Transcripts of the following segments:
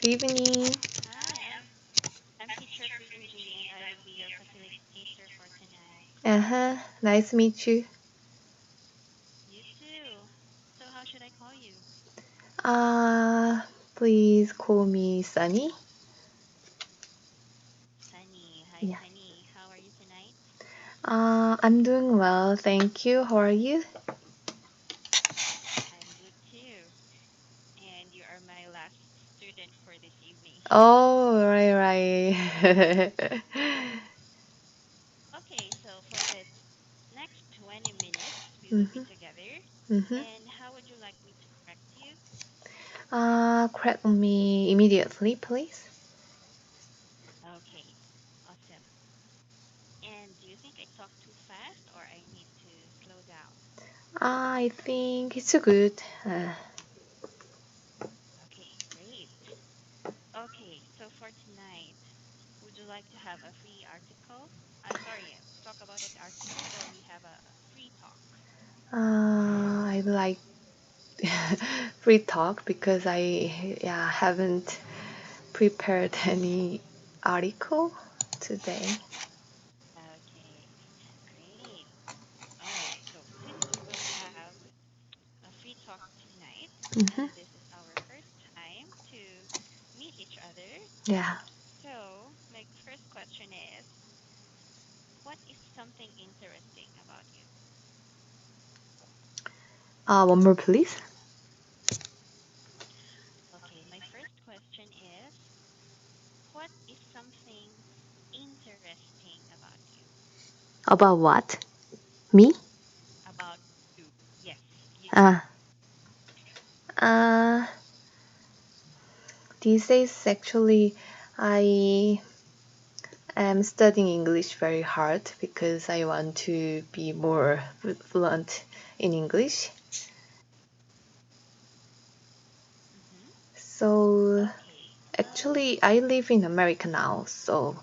Good evening. Hi, I'm teacher Fuji, and I will be your facilitator for tonight. Uh-huh. Nice to meet you. You too. So how should I call you? Uh, Please call me Sunny. Sunny. Hi, Yeah. Sunny. How are you tonight? I'm doing well, thank you. How are you? I'm good too. And you are my last student for this evening. Oh, right. Okay, so for the next 20 minutes, we will be Mm-hmm. together. Mm-hmm. And how would you like me to correct you? Correct me immediately, please. Okay, awesome. And do you think I talk too fast or I need to slow down? I think it's good. Okay, great. Okay, so for tonight, would you like to have a free article? Sorry, talk about the article, or we have a free talk? I like free talk because haven't prepared any article today. Okay, great. All right, so since we will have a free talk tonight, Mm-hmm. and this is our first time to meet each other, Yeah. so my first question is, what is something interesting about you? One more, please. Okay, my first question is, what is something interesting about you? About what? Me? About you. Yes, you. Uh, uh, these days, actually, I am studying English very hard because I want to be more fluent in English. Mm-hmm. So, Okay. actually, I live in America now. So,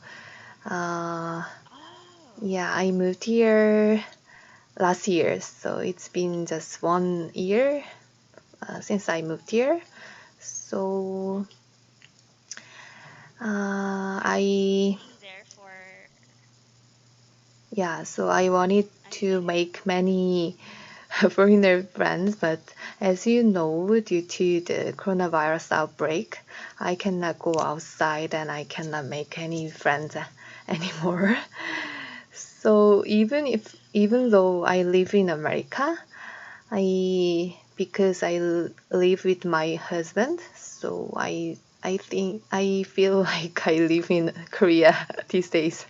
uh, Oh, yeah, I moved here last year. So, it's been just 1 year since I moved here. So, you've I been there for, yeah, so I wanted I'm to sorry. make many foreigner friends, but as you know, due to the coronavirus outbreak, I cannot go outside and I cannot make any friends anymore. So even though I live in America, I because live with my husband, so I think I feel like I live in Korea these days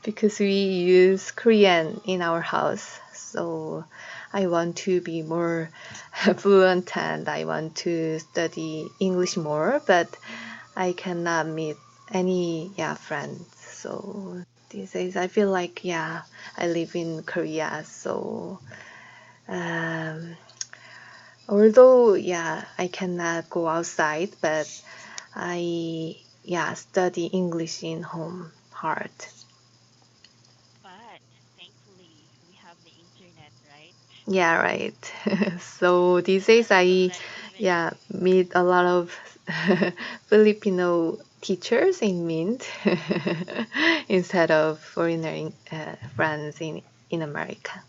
because we use Korean in our house. So I want to be more fluent and I want to study English more, but I cannot meet any friends. So these days I feel like I live in Korea, so um, although, I cannot go outside, but I, study English in home hard. But thankfully, we have the internet, right? Yeah, right. So these days So I, that even if, meet a lot of Filipino teachers in Mint instead of foreigner friends in America.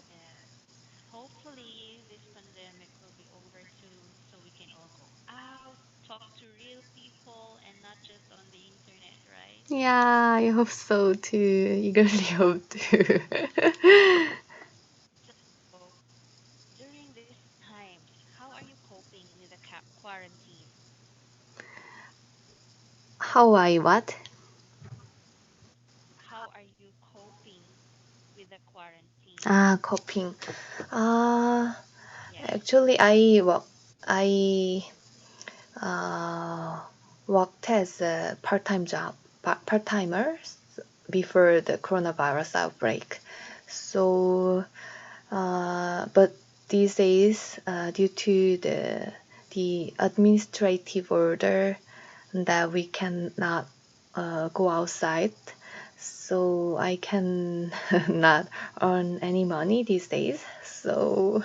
yes, hopefully this pandemic will be over soon so we can all go out, talk to real people, and not just on the internet, right? Yeah, I hope so too. Eagerly hope to. So, during these times, how are you coping with the quarantine? How I what? How are you coping with the quarantine? Coping. Uh, Yes. Actually, I uh, worked as a part-time job, part-timer before the coronavirus outbreak. So, but these days, due to the administrative order that we cannot go outside, so I can not earn any money these days. So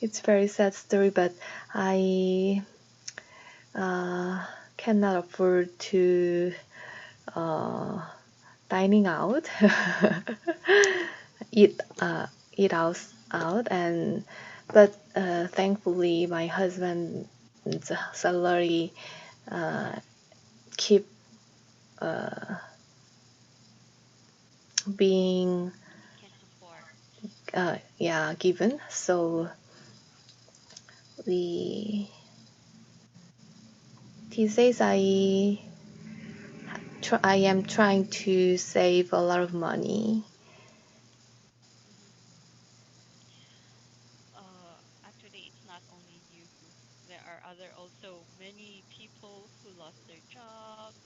it's very sad story, but I cannot afford to uh, dining out, eat eat out, and but thankfully my husband's salary uh, keep uh, being It can support. yeah given, so we these days I am trying to save a lot of money. Hmm. Actually, it's not only you. There are other also many people who lost their jobs,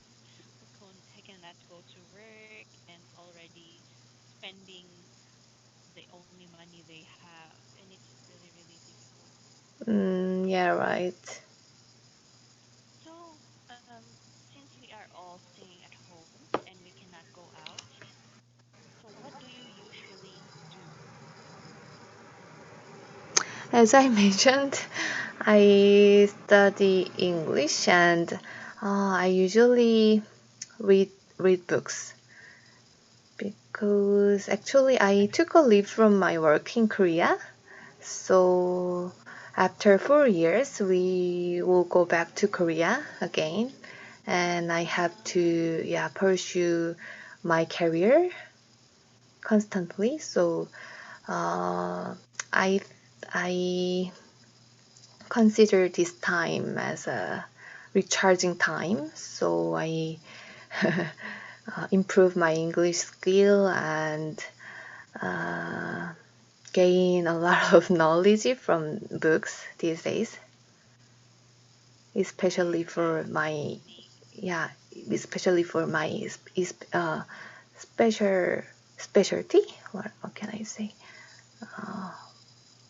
who cannot go to work and already spending the only money they have, and it's really, really difficult. Yeah, right. So, since we are all staying at home and we cannot go out, so what do you usually do? As I mentioned, I study English and I usually read read books because actually I took a leave from my work in Korea. So after 4 years, we will go back to Korea again, and I have to pursue my career constantly. So uh, I I consider this time as a recharging time. So I improve my English skill and uh, gain a lot of knowledge from books these days, especially for my yeah, especially for my special specialty. What can I say? Uh,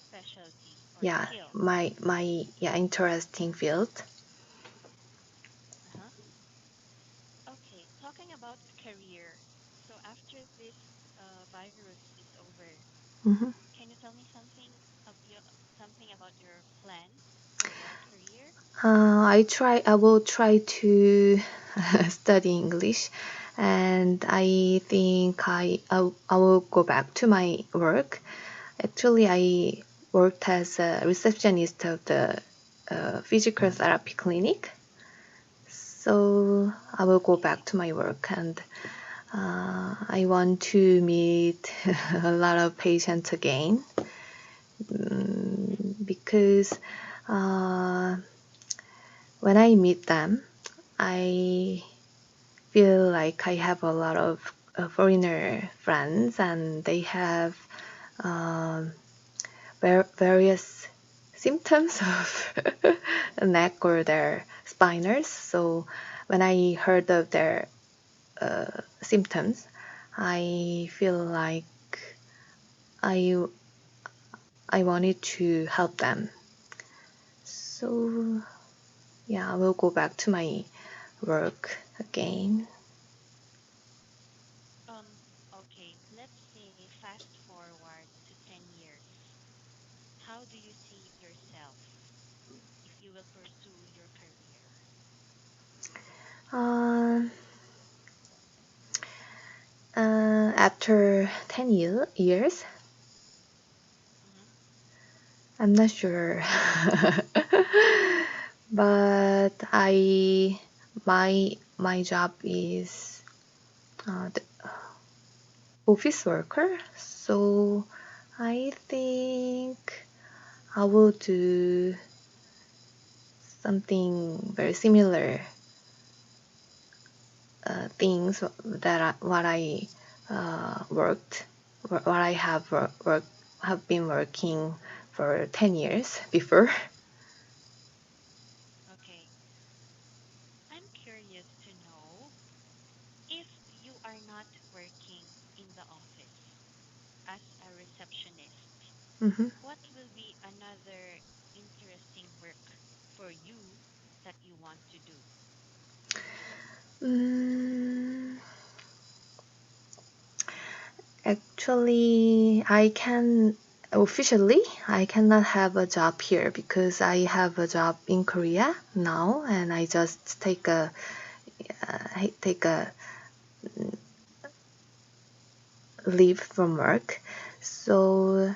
Specialty or yeah, skill? my interesting field. Uh-huh. Okay, talking about career. So after this virus is over, Hmm. can you tell me something about your plans for your career? I will try to study English, and I think I will go back to my work. Actually, I worked as a receptionist of the physical therapy clinic, so I will go Okay. back to my work, and I want to meet a lot of patients again, Mm-hmm. because uh, when I meet them, I feel like I have a lot of foreigner friends, and they have um, various symptoms of neck or their spinals. So when I heard of their symptoms, I feel like I I wanted to help them. So yeah, I will go back to my work again. Okay, let's say fast forward to 10 years. How do you see yourself if you will pursue your career? Uh, after 10 years, Mm-hmm. I'm not sure. But my job is the office worker, so I think I will do something very similar things that what I worked, what I have have been working for 10 years before. Okay. I'm curious to know if you are not working in the office as a receptionist, Hmm. what will be another interesting work for you that you want to do? Mm, actually, I can. officially, I cannot have a job here because I have a job in Korea now, and I just take a leave from work. So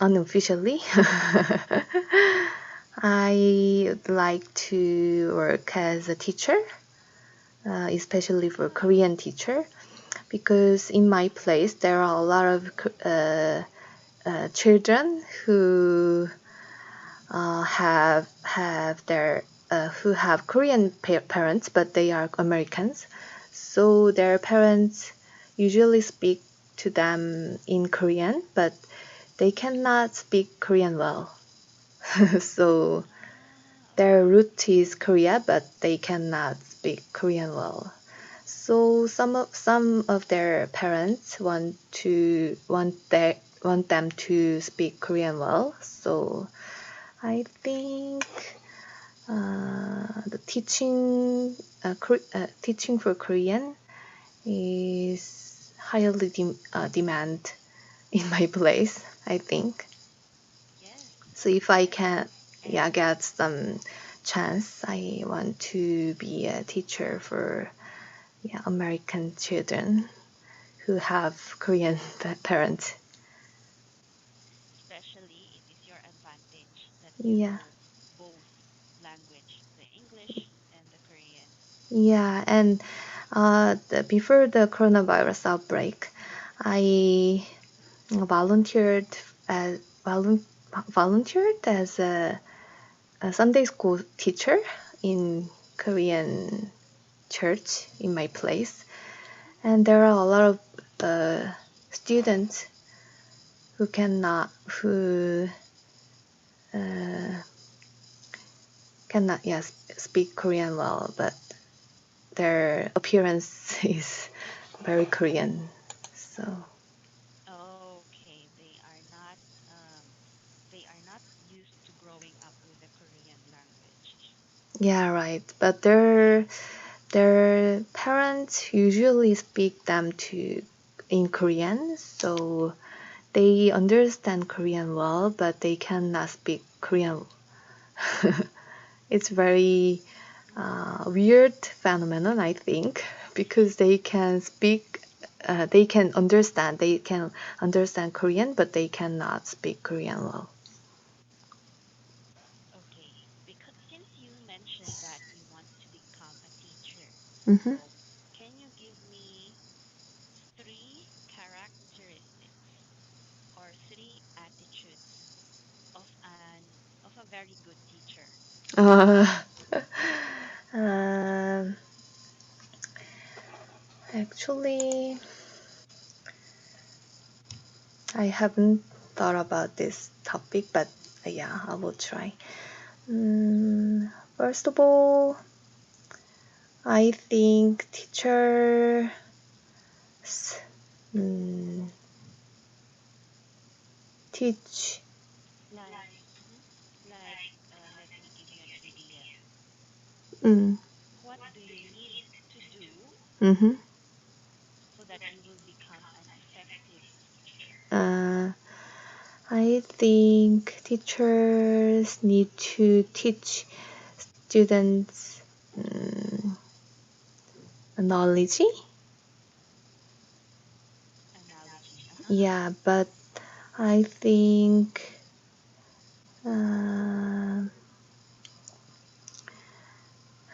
unofficially, I would like to work as a teacher, especially for Korean teacher, because in my place there are a lot of children who have their who have Korean parents, but they are Americans. So their parents usually speak to them in Korean, but they cannot speak Korean well. So their Okay. root is Korea, but they cannot speak Korean well. So some of their parents want them to speak Korean well. So I think the teaching for Korean is highly demand in my place, I think. Yes. So if I Yes. can, yeah, And get some chance, I want to be a teacher for American children who have Korean parents. especially it is your advantage that you Yeah, know both language, the English and the Korean. yeah, and before the coronavirus outbreak, I volunteered as volunteered as a Sunday school teacher in Korean church in my place, and there are a lot of students who uh, cannot yes speak Korean well, but their appearance is very Korean. So Okay, they are not used to growing up with the Korean language. yeah, right. But their parents usually speak them to in Korean, so they understand Korean well, but they cannot speak Korean. It's very weird phenomenon, I think, because they can understand Korean, but they cannot speak Korean well. Okay, because since you mentioned that you want to become a teacher, Hmm. so can you give me three characteristics or three attitudes of a very good teacher? Uh, um, actually, I haven't thought about this topic, but yeah, I will try. First of all, I think teachers mm, teach. Like, mhm, like, let me give you an idea. Mm, What do you need to do mm-hmm. so that you will become an effective teacher? uh, I think teachers need to teach students knowledge. Analogy. Uh-huh. Yeah, but I think uh,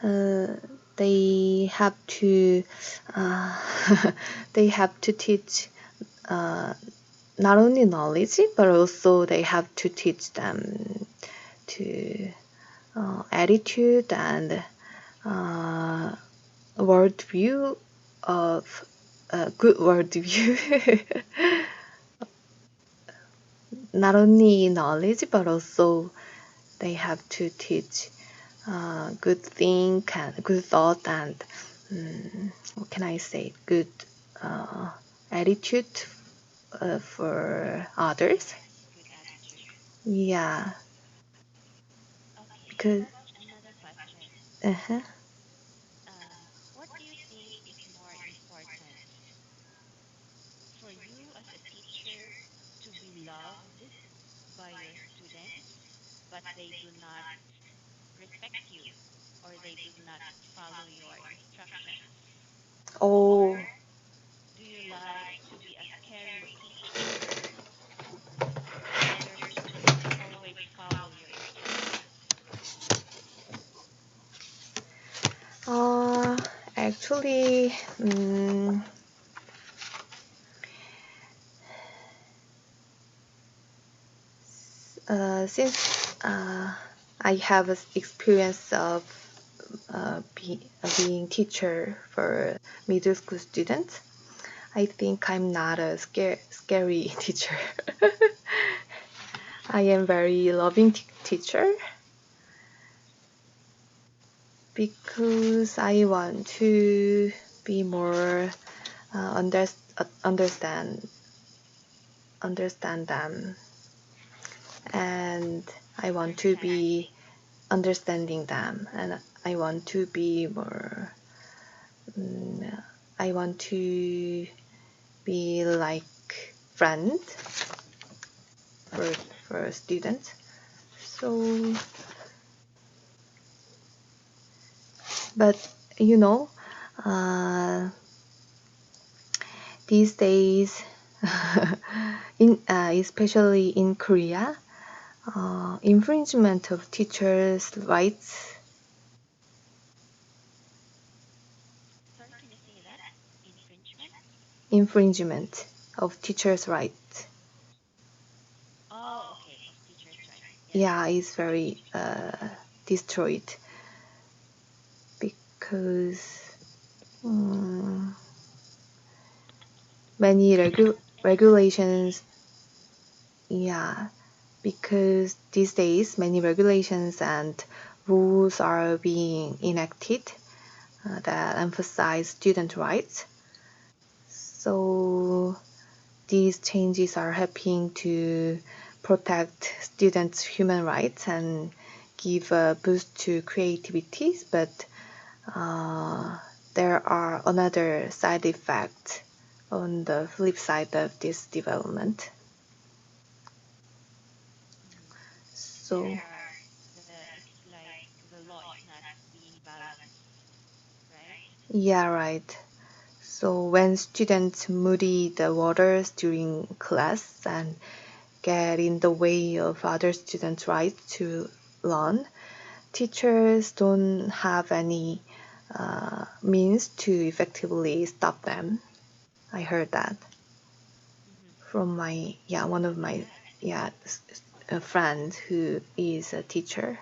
uh, they have to uh, they have to teach uh, not only knowledge, but also they have to teach them to attitude and uh, worldview of good worldview. Not only knowledge, but also they have to teach good think and good thought and what can I say? Good uh, attitude for others. Yes, good attitude. Yeah, Okay, because but another question. uh-huh. What do you think is more important for you as a teacher but they do not respect you or they do not follow your instructions? Oh, Or do you like to be a scary teacher and your students always follow your instructions? uh, actually, mm, since I have experience of being teacher for middle school students, I think I'm not a scary teacher. Mm-hmm. I am very loving teacher because I want to be more understand them, and I want to be Understanding. understanding them, and I want to be more. I want to be like friend for for students. So, but you know, uh, these days, in especially in Korea, infringement of teachers' rights, Sorry, can you say that? Infringement? infringement of teachers' rights, Oh, okay, of teachers' rights. Yes. yeah, is very destroyed because um, many And it's hard to see. regulations, yeah, because these days many regulations and rules are being enacted that emphasize student rights. So these changes are helping to protect students' human rights and give a boost to creativity, but uh, there are another side effects on the flip side of this development. Mm-hmm. So, It's like the law is not being balanced, right? yeah, right. So when students muddy the waters during class and get in the way of other students' right to learn, teachers don't have any means to effectively stop them. I heard that Mm-hmm. from my one of my Yeah. yeah a friend who is a teacher.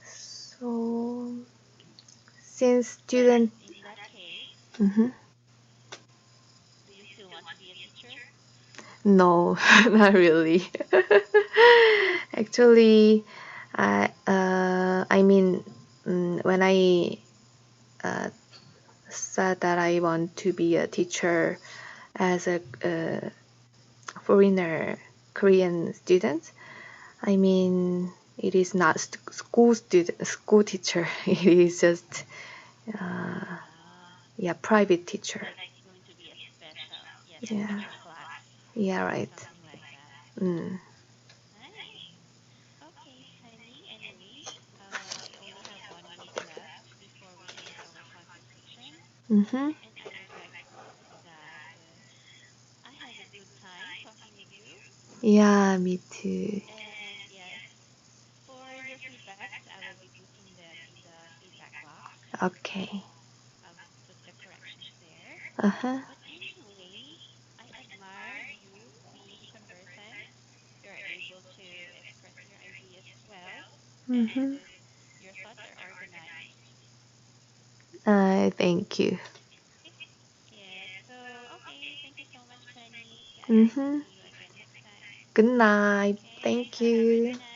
So since But student, in that case, mhm. do you still want to be a teacher? No, not really. Actually, I mean, when I uh, said that I want to be a teacher as a foreigner Korean student, I mean, it is not school teacher. It is just uh, Ah, private teacher. like going to be a special, yes, a Yeah, special class, yeah, right. something like that. Mm. Nice. Okay, Sunny. Anyways, we only have 1 minute left before we end our conversation, Mhm. and I would like to say that I had a good time talking with you. Yeah, me too. And yes, for your feedbacks, I will be putting them in the feedback box. Okay. I'll put the corrections there. Uh huh. But anyway, I admire you being conversant. You're able to express your ideas well, and Mhm. your thoughts are organized. Thank you. Okay. Yes. So, okay. Thank you so much, Sunny. I hope to Mhm. see you again next time. Good night. Okay. Thank Have a good you. night.